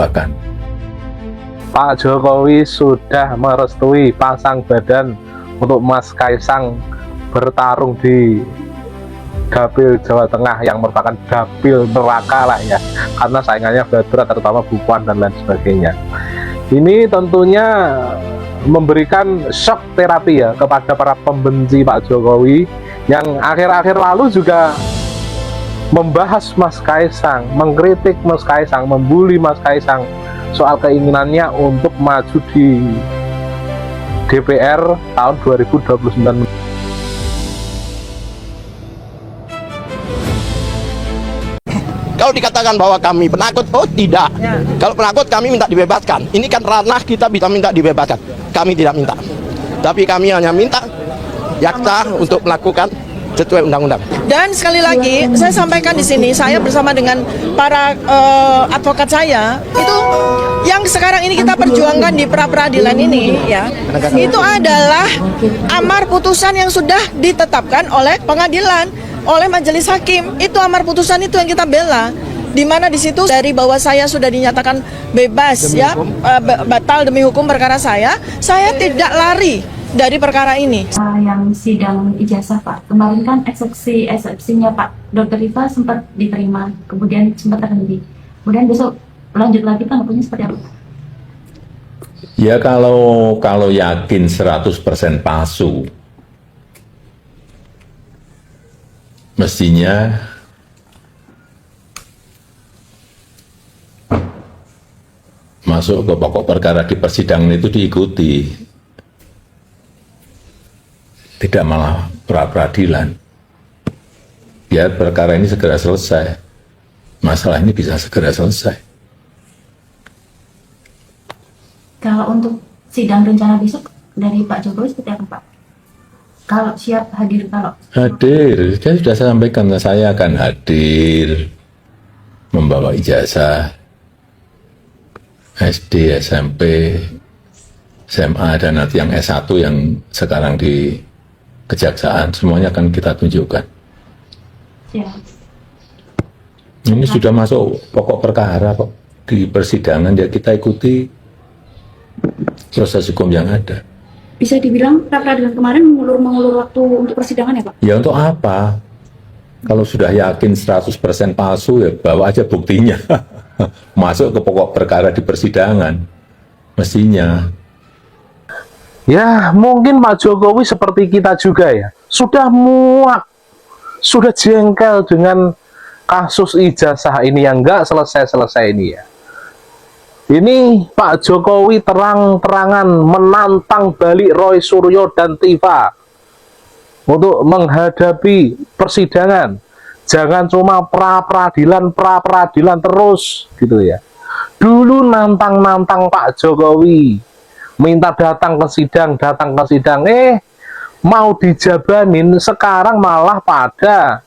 bahkan. Pak Jokowi sudah merestui pasang badan untuk Mas Kaisang bertarung di dapil Jawa Tengah yang merupakan dapil neraka lah ya, karena saingannya berat, terutama Bu Puan dan lain sebagainya. Ini tentunya memberikan shock terapi ya kepada para pembenci Pak Jokowi yang akhir-akhir lalu juga membahas Mas Kaisang, mengkritik Mas Kaisang, membuli Mas Kaisang soal keinginannya untuk maju di DPR tahun 2029. Kalau dikatakan bahwa kami penakut, oh tidak. Kalau penakut kami minta dibebaskan. Ini kan ranah kita bisa minta dibebaskan. Kami tidak minta. Tapi kami hanya minta jaksa untuk melakukan sesuai undang-undang. Dan sekali lagi saya sampaikan di sini, saya bersama dengan para advokat saya itu yang sekarang ini kita perjuangkan di pra-peradilan ini ya, itu adalah amar putusan yang sudah ditetapkan oleh pengadilan, oleh majelis hakim. Itu amar putusan itu yang kita bela, di mana di situ dari bahwa saya sudah dinyatakan bebas ya, batal demi hukum perkara saya tidak lari dari perkara ini. Yang sidang ijazah Pak, kemarin kan eksepsinya Pak Dr. Rifa sempat diterima, kemudian sempat terhenti. Kemudian besok lanjut lagi tanggapannya seperti apa? Ya kalau yakin 100% palsu, mestinya masuk ke pokok perkara di persidangan itu diikuti, tidak malah pra-peradilan. Biar perkara ini segera selesai, masalah ini bisa segera selesai. Kalau untuk sidang rencana besok dari Pak Jokowi seperti apa Pak? Kalau siap hadir, kalau hadir, saya sudah sampaikan, saya akan hadir membawa ijazah SD, SMP, SMA, dan nanti yang S1 yang sekarang di Kejaksaan, semuanya akan kita tunjukkan. ya. Ini sudah masuk pokok perkara kok, di persidangan ya kita ikuti proses hukum yang ada. Bisa dibilang pra-peradilan kemarin mengulur waktu untuk persidangan ya Pak? Ya untuk apa? Kalau sudah yakin 100% palsu ya bawa aja buktinya. Masuk ke pokok perkara di persidangan. Mestinya. Ya mungkin Pak Jokowi seperti kita juga ya, sudah muak, sudah jengkel dengan kasus ijazah ini yang nggak selesai-selesai ini ya. Ini Pak Jokowi terang-terangan menantang balik Roy Suryo dan Tifa untuk menghadapi persidangan. Jangan cuma pra-peradilan terus gitu ya. Dulu nantang-nantang Pak Jokowi, minta datang ke sidang, mau dijabanin, sekarang malah pada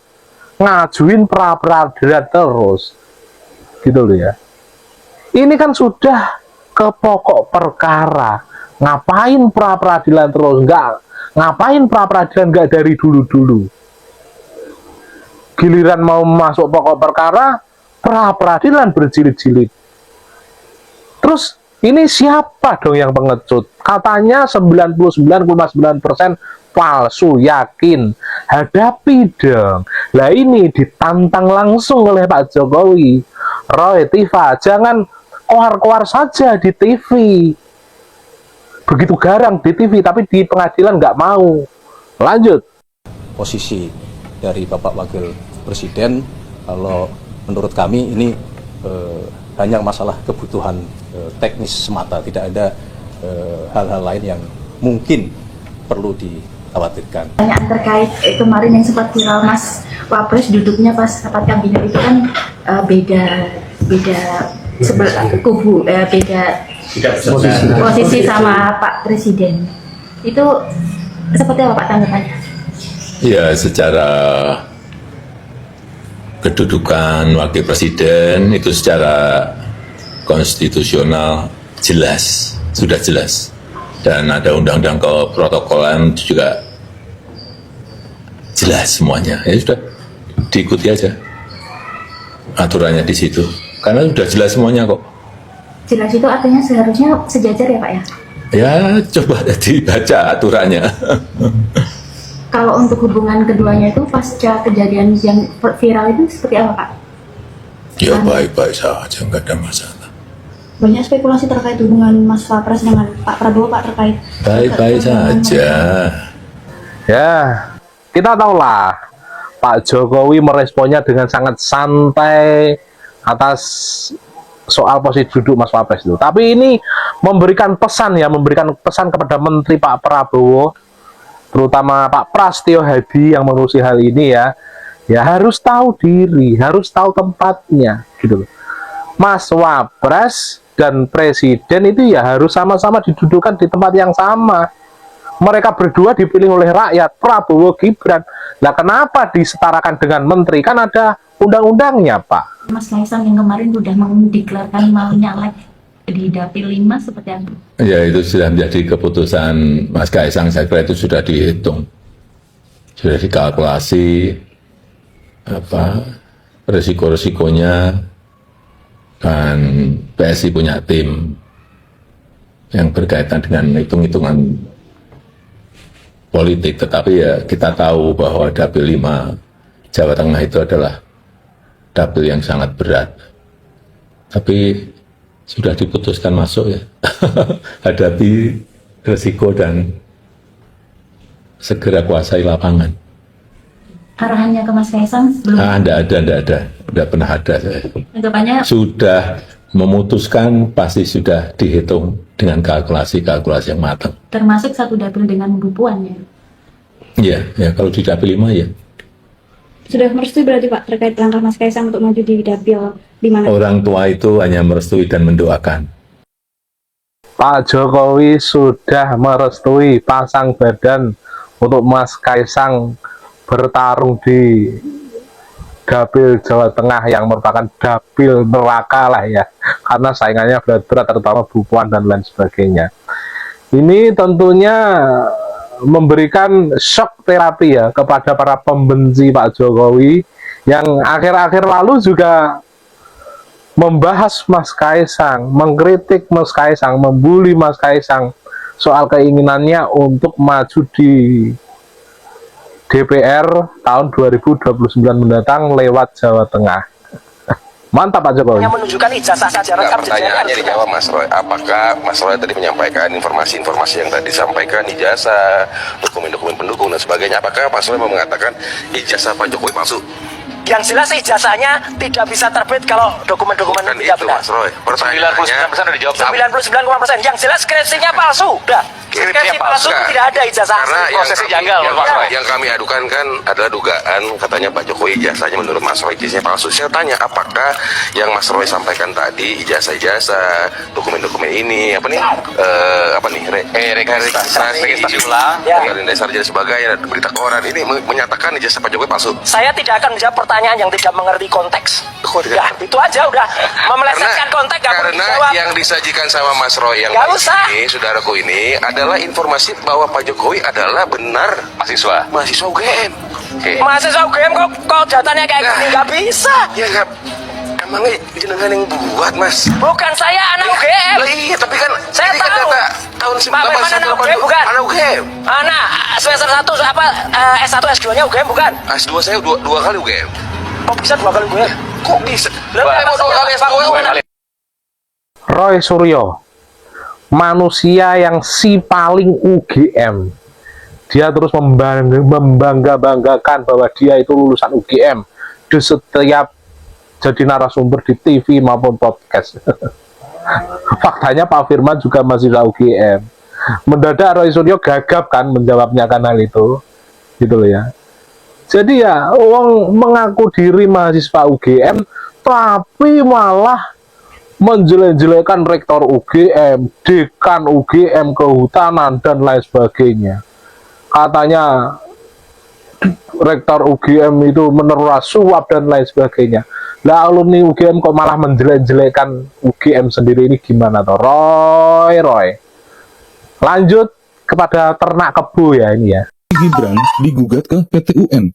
ngajuin pra-peradilan terus gitu loh ya. Ini kan sudah ke pokok perkara, ngapain pra-peradilan terus? Ngapain pra-peradilan nggak dari dulu-dulu? Giliran mau masuk pokok perkara, pra-peradilan berjilid-jilid. Terus ini siapa dong yang pengecut? Katanya 99,9% palsu, yakin. Hadapi dong. Lah ini ditantang langsung oleh Pak Jokowi. Roy, Tifa, jangan keluar-keluar saja di TV. Begitu garang di TV, tapi di pengadilan nggak mau. Lanjut. Posisi dari Bapak Wakil Presiden, kalau menurut kami ini hanya masalah kebutuhan teknis semata, tidak ada hal-hal lain yang mungkin perlu dikhawatirkan. Pertanyaan terkait kemarin yang sempat viral Mas Wapres duduknya pas rapat kabinet itu kan beda sebelah kubu, beda posisi sama Pak Presiden. Itu seperti apa Pak tanggapannya? Ya secara kedudukan wakil presiden itu secara konstitusional jelas, sudah jelas, dan ada undang-undang keprotokolan juga jelas semuanya. Ya sudah diikuti aja aturannya di situ, karena sudah jelas semuanya kok. Jelas itu artinya seharusnya sejajar ya Pak ya? Ya, coba dibaca aturannya. Kalau untuk hubungan keduanya itu pasca kejadian yang viral itu seperti apa Pak? Ya baik-baik saja, nggak ada masalah. Banyak spekulasi terkait hubungan Mas Wapres dengan Pak Prabowo Pak terkait Baik-baik saja. Ya, kita tahulah Pak Jokowi meresponnya dengan sangat santai atas soal posisi duduk Mas Wapres itu. Tapi ini memberikan pesan kepada Menteri Pak Prabowo, terutama Pak Prasetyo Hadi yang mengurusi hal ini ya harus tahu diri, harus tahu tempatnya gitu loh. Mas Wapres dan Presiden itu ya harus sama-sama didudukan di tempat yang sama. Mereka berdua dipilih oleh rakyat, Prabowo Gibran. Nah, kenapa disetarakan dengan menteri? Kan ada undang-undangnya, Pak. Mas Kaisang yang kemarin sudah mendeklarkan mau nyalek di Dapil 5 seperti apa? Ya itu sudah menjadi keputusan Mas Kaisang, saya kira itu sudah dihitung. Sudah dikalkulasi resiko-resikonya, dan PSI punya tim yang berkaitan dengan hitung-hitungan politik, tetapi ya kita tahu bahwa Dapil 5 Jawa Tengah itu adalah dapil yang sangat berat, tapi sudah diputuskan masuk ya. Hadapi resiko dan segera kuasai lapangan. Arahannya ke Mas Kaisang belum? Enggak pernah ada saya. Anggapannya Sudah memutuskan, pasti sudah dihitung dengan kalkulasi yang matang. termasuk satu dapil dengan Bu Puan ya? Ya kalau di Dapil 5 ya. Sudah merestui berarti Pak terkait langkah Mas Kaisang untuk maju di Dapil 5? Orang tua itu hanya merestui dan mendoakan. Pak Jokowi sudah merestui pasang badan untuk Mas Kaisang bertarung di Dapil Jawa Tengah yang merupakan dapil neraka lah ya, karena saingannya berat-berat, terutama Bu Puan dan lain sebagainya. Ini tentunya memberikan shock terapi ya kepada para pembenci Pak Jokowi yang akhir-akhir lalu juga membahas Mas Kaisang, mengkritik Mas Kaisang, membuli Mas Kaisang soal keinginannya untuk maju di DPR tahun 2029 mendatang lewat Jawa Tengah. Mantap Pak Jokowi. Yang menunjukkan ijazah saja rekam Pertanyaannya dijawab Mas Roy, apakah Mas Roy tadi menyampaikan informasi-informasi yang tadi disampaikan, ijazah, dokumen-dokumen pendukung dan sebagainya, apakah Mas Roy mau mengatakan ijazah Pak Jokowi palsu? Yang jelas ijazahnya tidak bisa terbit kalau dokumen-dokumen Kan tidak itu benar. Mas Roy, pertanyaannya 99% udah dijawab. 99,% yang jelas skripsinya palsu. Udah. Skripsi palsu itu tidak ada ijazah. karena Prosesnya janggal, Mas Roy. yang kami adukan kan adalah dugaan katanya Pak Jokowi ijazahnya menurut Mas Roy ijazahnya palsu. Saya tanya apakah yang Mas Roy sampaikan tadi ijazah-ijazah, dokumen-dokumen ini registrasi ulang, kalender sarjana dan sebagainya, berita koran ini menyatakan ijazah Pak Jokowi palsu. Saya tidak akan menjawab pertanyaan yang tidak mengerti konteks. Ya, itu aja udah. Memelesetkan konteks nggak perlu Karena dijawab. yang disajikan sama Mas Roy yang Nggak baik usah. ini, saudaraku ini adalah informasi bahwa Pak Jokowi adalah benar mahasiswa UGM. Oke. Mahasiswa UGM kok datanya kayak gini nggak bisa. Ya nggak, emangnya jenengan yang buat Mas? Bukan saya anak UGM. Lah iya, tapi kan Saya ini kan tahu. data tahun Pak Firman anak UGM bukan? Anak UGM. Anak semester 1 S1 S2-nya UGM bukan? S2 saya dua kali UGM. Kok bisa 2 kali UGM? Kok bisa? Lah, Saya mau 2 kali S2 UGM. Roy Suryo, manusia yang si paling UGM. Dia terus membangga-banggakan bahwa dia itu lulusan UGM di setiap jadi narasumber di TV maupun podcast. Faktanya Pak Firman juga mahasiswa UGM. Mendadak Roy Suryo gagap kan menjawabnya kan hal itu, gitu loh ya. Jadi ya, orang mengaku diri mahasiswa UGM, tapi malah menjelek-jelekan rektor UGM, dekan UGM, kehutanan, dan lain sebagainya. Katanya rektor UGM itu menerima suap dan lain sebagainya. Lah alumni UGM kok malah menjelek-jelekan UGM sendiri, ini gimana toh? Roy. Lanjut kepada ternak kebo ya ini ya. Gibran digugat ke PT UN.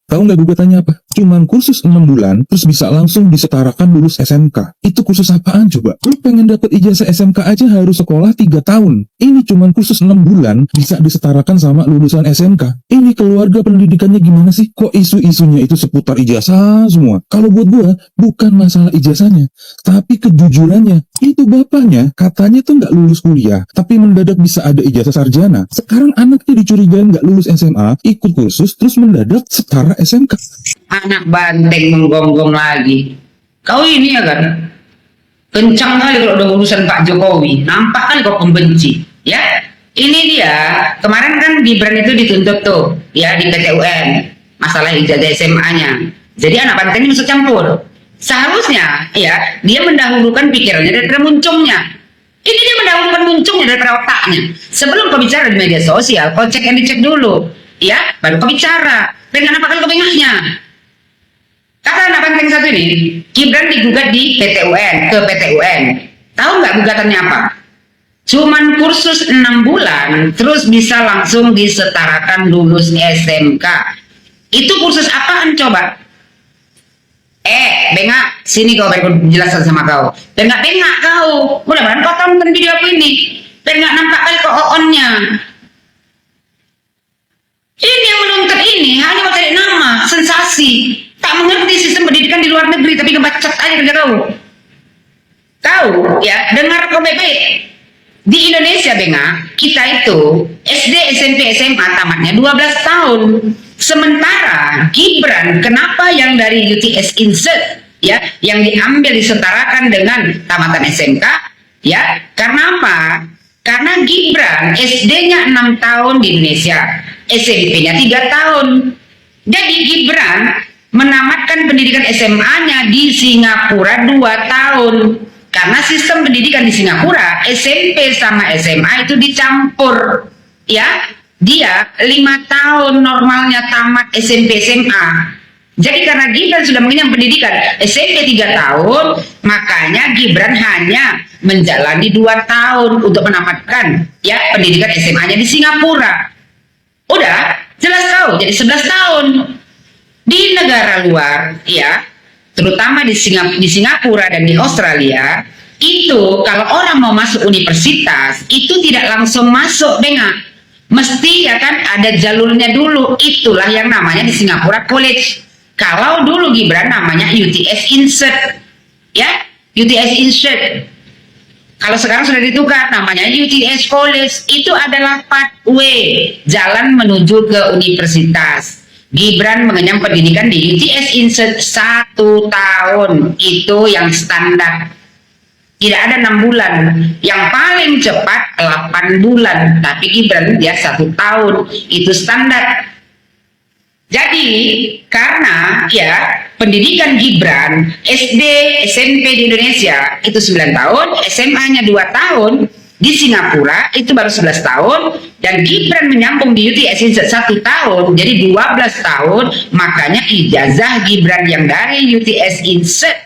Tahu nggak gugatannya apa? Cuman kursus 6 bulan, terus bisa langsung disetarakan lulus SMK. Itu kursus apaan coba? Lu pengen dapet ijazah SMK aja harus sekolah 3 tahun. Ini cuman kursus 6 bulan, bisa disetarakan sama lulusan SMK. Ini keluarga pendidikannya gimana sih? Kok isu-isunya itu seputar ijazah semua? Kalau buat gua, bukan masalah ijazahnya, tapi kejujurannya. Itu bapaknya, katanya tuh nggak lulus kuliah, tapi mendadak bisa ada ijazah sarjana. Sekarang anaknya dicurigain nggak lulus SMA, ikut kursus, terus mendadak setara SMK. Anak banteng menggonggong lagi. Kau ini ya kan, kencang kali kalau udah urusan Pak Jokowi. Nampak kali kau pembenci. Ya, ini dia. Kemarin kan Gibran itu dituntut tuh, ya di PT UN, masalah ijazah SMA-nya. Jadi anak banteng ini masuk campur. Seharusnya, ya, dia mendahulukan pikirannya daripada muncungnya. Ini dia mendahulukan muncungnya daripada otaknya. Sebelum kau bicara di media sosial, kau cek and dicek dulu, ya, baru kau bicara. Dengan apa kali kau bengahnya? Kata anak banteng satu ini, Gibran digugat di PT UN, ke PT UN. Tahu nggak gugatannya apa? Cuman kursus 6 bulan, terus bisa langsung disetarakan lulus SMK. Itu kursus apaan coba? Bengak, sini kau beri penjelasan sama kau. Bengak kau. Mudah-mudahan kau tonton video aku ini. Bengak nampak kali kau on-nya. Ini yang menuntut ini hanya mau cari nama, sensasi. Tak mengerti sistem pendidikan di luar negeri, tapi ngebacot aja kerja kau. Kau, ya, dengar kau baik-baik. Di Indonesia, Bengak, kita itu SD, SMP, SMA tamatnya 12 tahun. Sementara Gibran, kenapa yang dari UTS Insert, ya, yang diambil disetarakan dengan tamatan SMK, ya, karena apa? Karena Gibran SD-nya 6 tahun di Indonesia, SMP-nya 3 tahun. Jadi Gibran menamatkan pendidikan SMA-nya di Singapura 2 tahun. Karena sistem pendidikan di Singapura, SMP sama SMA itu dicampur. Ya, dia 5 tahun normalnya tamat SMP SMA. Jadi karena Gibran sudah mengenyam pendidikan SMP 3 tahun, makanya Gibran hanya menjalani 2 tahun untuk menamatkan ya pendidikan SMA-nya di Singapura. Udah, jelas tahu, jadi 11 tahun. Di negara luar, ya, terutama di Singapura dan di Australia, itu kalau orang mau masuk universitas, itu tidak langsung masuk, Bengak. Mesti ya kan ada jalurnya dulu, itulah yang namanya di Singapura College. Kalau dulu Gibran namanya UTS Insert, ya, UTS Insert. Kalau sekarang sudah ditukar namanya UTS College. Itu adalah pathway, jalan menuju ke universitas. Gibran mengenyam pendidikan di UTS Insert 1 tahun, itu yang standar. Tidak ada 6 bulan, yang paling cepat 8 bulan, tapi Gibran dia 1 tahun, itu standar. Jadi karena ya pendidikan Gibran SD, SMP di Indonesia itu 9 tahun, SMA-nya 2 tahun, di Singapura itu baru 11 tahun, dan Gibran menyambung di UTS Insert 1 tahun, jadi 12 tahun, makanya ijazah Gibran yang dari UTS Insert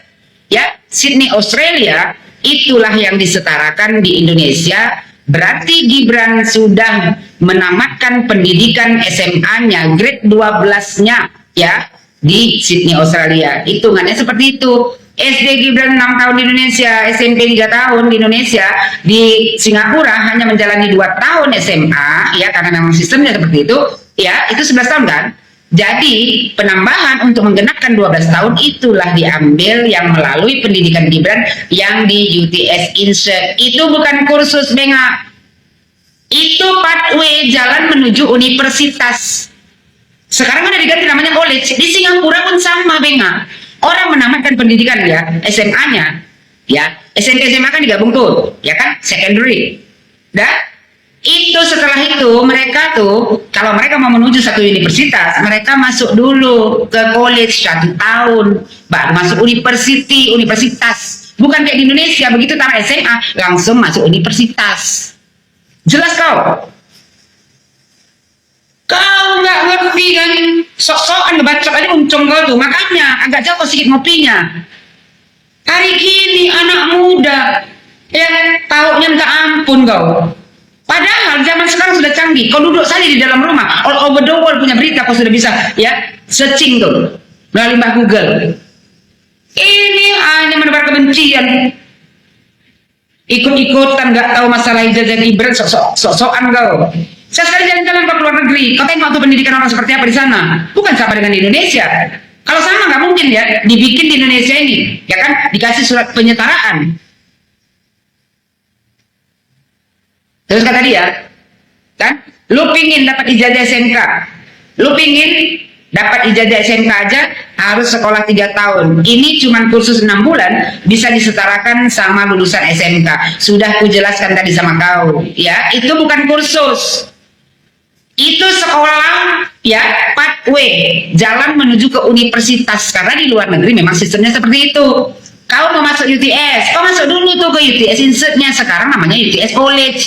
ya Sydney Australia itulah yang disetarakan di Indonesia. Berarti Gibran sudah menamatkan pendidikan SMA-nya grade 12-nya ya di Sydney Australia. Hitungannya seperti itu. SD Gibran 6 tahun di Indonesia, SMP 3 tahun di Indonesia, di Singapura hanya menjalani 2 tahun SMA ya karena memang sistemnya seperti itu ya, itu 11 tahun kan. Jadi penambahan untuk menggenapkan 12 tahun itulah diambil yang melalui pendidikan Gibran yang di UTS Insert. Itu bukan kursus, Bengak. Itu pathway, jalan menuju universitas. Sekarang ada diganti namanya college. Di Singapura pun sama, Bengak. Orang menamatkan pendidikan ya, SMA-nya, ya, SMP SMA kan digabung tuh, ya kan, secondary. Dah, itu setelah itu mereka tuh, kalau mereka mau menuju satu universitas, mereka masuk dulu ke college 1 tahun, baru masuk universitas. Bukan kayak di Indonesia, begitu tamat SMA, langsung masuk universitas. Jelas kau? Kau nggak ngerti kan, sok-sokan ngebacot aja uncung kau tuh, makanya agak jauh sedikit ngopinya. Hari gini anak muda, ya taunya minta ampun kau. Padahal zaman sekarang sudah canggih, kau duduk saja di dalam rumah, all over the world punya berita, kau sudah bisa ya searching tuh melalui Mbak Google. Ini hanya menebar kebencian. Ikut-ikutan nggak tahu masalah ijazah Gibran, sok-sokan kau. Saya sekali jalan-jalan ke luar negeri, kau tengok tuh pendidikan orang seperti apa di sana. Bukan sama dengan di Indonesia. Kalau sama nggak mungkin ya dibikin di Indonesia ini, ya kan dikasih surat penyetaraan. Terus kata dia, kan, lu pingin dapat ijazah SMK, lu pingin dapat ijazah SMK aja harus sekolah 3 tahun. Ini cuman kursus 6 bulan bisa disetarakan sama lulusan SMK. Sudah kujelaskan tadi sama kau, ya, itu bukan kursus. Itu sekolah, ya, pathway, jalan menuju ke universitas. Karena di luar negeri memang sistemnya seperti itu. Kau mau masuk UTS, kau masuk dulu tuh ke UTS Institute-nya, sekarang namanya UTS College.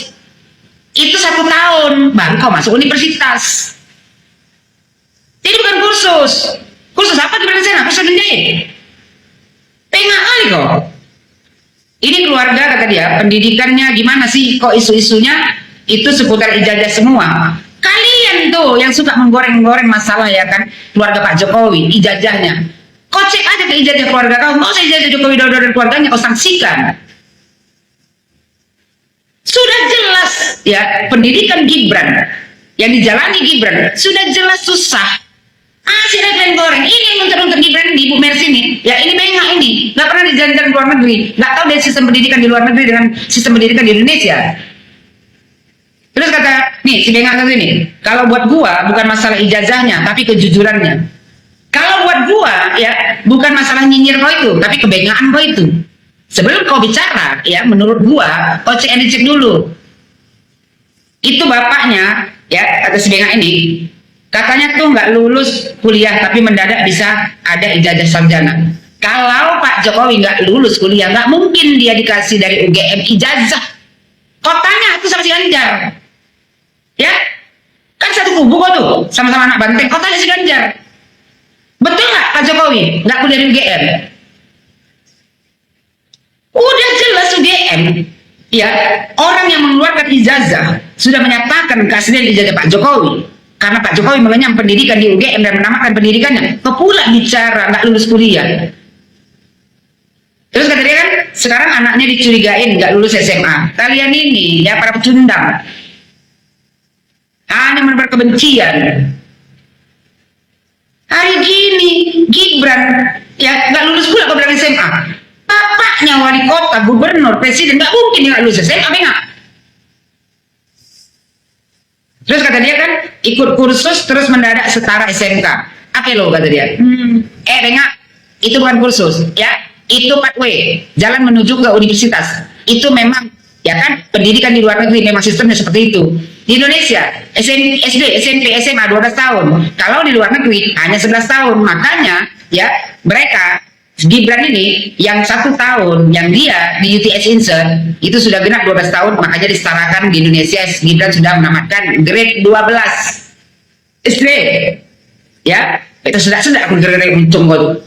Itu 1 tahun, baru kau masuk universitas. Jadi bukan kursus. Kursus apa di sana? Kursus menjahit. Pengen kali kok. Ini keluarga, kata dia, pendidikannya gimana sih? Kok isu-isunya itu seputar ijazah semua? Kalian tuh yang suka menggoreng-goreng masalah, ya kan, keluarga Pak Jokowi, ijazahnya. Kau cek aja ke ijazah keluarga kau, nggak usah ijazah Jokowi Dodo dan keluarganya, kau sanksikan. Sudah jelas, ya, pendidikan Gibran yang dijalani Gibran sudah jelas susah. Asik kalian goreng. Ini yang untuk Gibran di Ibu Mercy ini, ya ini bengak ini, nggak pernah dijalankan di luar negeri, nggak tahu dari sistem pendidikan di luar negeri dengan sistem pendidikan di Indonesia. Terus kata, nih si bengak satu ini, kalau buat gua bukan masalah ijazahnya, tapi kejujurannya. Kalau buat gua, ya bukan masalah nyinyir kau itu, tapi kebengakan kau itu. Sebelum kau bicara, ya menurut gua, kau cek and cek dulu. Itu bapaknya, ya kata si bengak ini, katanya tuh nggak lulus kuliah, tapi mendadak bisa ada ijazah sarjana. Kalau Pak Jokowi nggak lulus kuliah, nggak mungkin dia dikasih dari UGM ijazah. Kau tanya itu sama si Ganjar, ya kan satu kubu kok tuh, sama-sama anak banteng. Kau tanya si Ganjar, betul nggak Pak Jokowi nggak kuliah di UGM? Udah jelas UGM, ya, orang yang mengeluarkan ijazah sudah menyatakan keaslian ijazah Pak Jokowi. Karena Pak Jokowi mengenyam pendidikan di UGM dan menamakan pendidikannya, kok pula bicara nggak lulus kuliah. Terus kata dia kan, sekarang anaknya dicurigain nggak lulus SMA. Kalian ini, ya para pecundang, hanya menebar kebencian. Hari gini, Gibran, ya nggak lulus pula kok bilang SMA. Bapaknya wali kota, gubernur, presiden, nggak mungkin nggak lulus SMA, enggak. Terus kata dia kan, ikut kursus terus mendadak setara SMK. Apa lo kata dia? Dengar, itu bukan kursus, ya, itu pathway, jalan menuju ke universitas. Itu memang, ya kan, pendidikan di luar negeri memang sistemnya seperti itu. Di Indonesia, SD, SMP, SMA 12 tahun. Kalau di luar negeri hanya 11 tahun. Makanya, ya, mereka Gibran ini yang 1 tahun yang dia di UTS Insert itu sudah genap 12 tahun, makanya disetarakan di Indonesia. Gibran sudah menamatkan grade 12 SD, ya itu sudah aku gara-gara untung kok.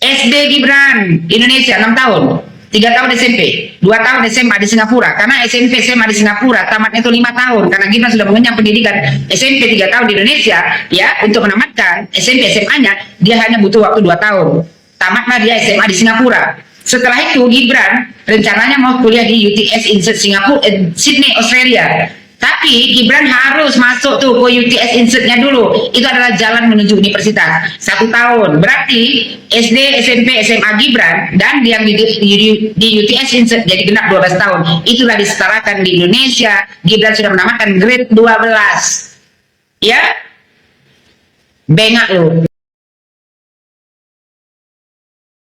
SD Gibran Indonesia 6 tahun, 3 tahun SMP, 2 tahun SMA di Singapura. Karena SMP SMA di Singapura tamatnya itu 5 tahun, karena Gibran sudah mengenyam pendidikan SMP 3 tahun di Indonesia, ya, untuk menamatkan SMP SMA-nya dia hanya butuh waktu 2 tahun. Tamatlah dia SMA di Singapura. Setelah itu Gibran rencananya mau kuliah di UTS Insert Singapura, Sydney, Australia. Tapi Gibran harus masuk tuh ke UTS Insert-nya dulu. Itu adalah jalan menuju universitas. 1 tahun. Berarti SD, SMP, SMA Gibran dan yang di UTS Insert jadi genap 12 tahun. Itulah disetarakan di Indonesia. Gibran sudah menamatkan grade 12. Ya? Bengak lu.